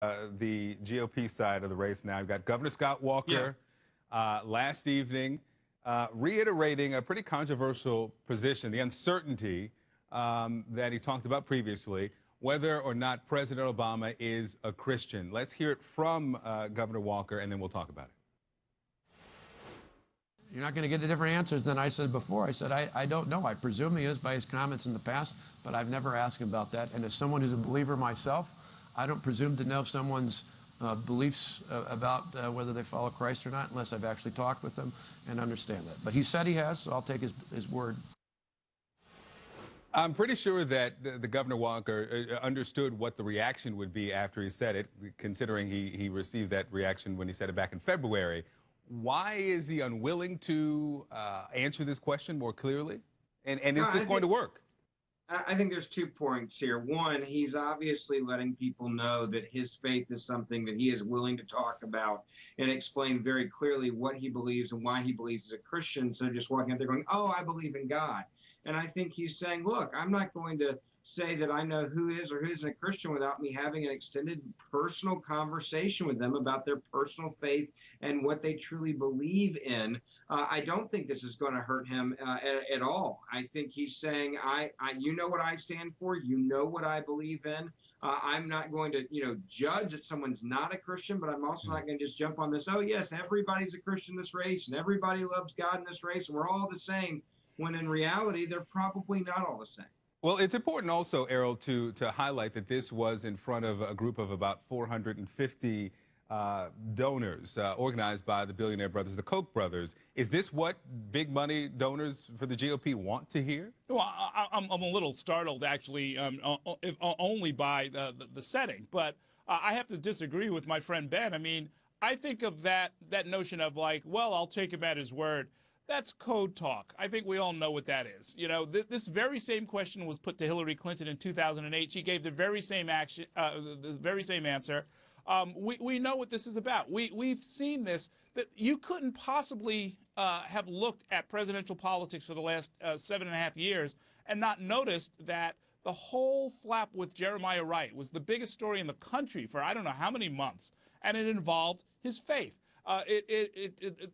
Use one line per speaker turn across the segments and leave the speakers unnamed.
the GOP side of the race now. You've got Governor Scott Walker last evening reiterating a pretty controversial position, the uncertainty that he talked about previously, whether or not President Obama is a Christian. Let's hear it from Governor Walker, and then we'll talk about it.
You're not going to get the different answers than I said before. I said, I don't know. I presume he is by his comments in the past, but I've never asked him about that. And as someone who's a believer myself, I don't presume to know someone's beliefs about whether they follow Christ or not unless I've actually talked with them and understand that. But he said he has, so I'll take his word.
I'm pretty sure that the Governor Walker understood what the reaction would be after he said it, considering he received that reaction when he said it back in February. Why is he unwilling to answer this question more clearly? And is this going to work?
I think there's 2 points here. One, he's obviously letting people know that his faith is something that he is willing to talk about and explain very clearly what he believes and why he believes as a Christian. So just walking out there going, oh, I believe in God. And I think he's saying, look, I'm not going to say that I know who is or who isn't a Christian without me having an extended personal conversation with them about their personal faith and what they truly believe in. I don't think this is going to hurt him at all. I think he's saying, you know what I stand for, you know what I believe in. I'm not going to, judge that someone's not a Christian, but I'm also not going to just jump on this, oh yes, everybody's a Christian in this race and everybody loves God in this race and we're all the same, when in reality, they're probably not all the same.
Well, it's important also, Errol, to highlight that this was in front of a group of about 450 donors organized by the billionaire brothers, the Koch brothers. Is this what big money donors for the GOP want to hear?
Well, I'm a little startled, actually, if only by the setting. But I have to disagree with my friend Ben. I mean, I think of that notion of like, well, I'll take him at his word. That's code talk. I think we all know what that is. This very same question was put to Hillary Clinton in 2008. She gave the very same answer. We know what this is about. We've seen this, that you couldn't possibly have looked at presidential politics for the last 7.5 years and not noticed that the whole flap with Jeremiah Wright was the biggest story in the country for I don't know how many months, and it involved his faith.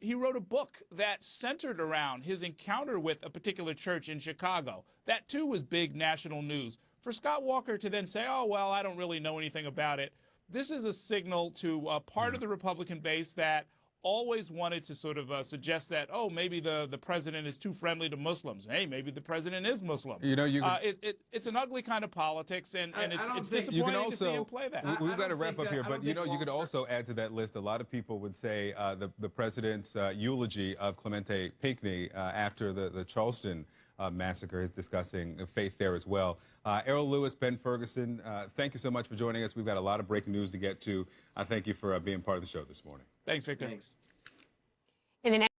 He wrote a book that centered around his encounter with a particular church in Chicago. That, too, was big national news. For Scott Walker to then say, oh, well, I don't really know anything about it, this is a signal to part of the Republican base that always wanted to sort of suggest that, oh, maybe the president is too friendly to Muslims. Hey, maybe the president is Muslim. It's an ugly kind of politics, and it's disappointing to see him play that.
We've got to wrap up here, but you could also add to that list. A lot of people would say the president's eulogy of Clemente Pinckney after the Charleston massacre is discussing faith there as well. Errol Louis, Ben Ferguson, thank you so much for joining us. We've got a lot of breaking news to get to. I thank you for being part of the show this morning.
Thanks, Victor.
Thanks.
In the next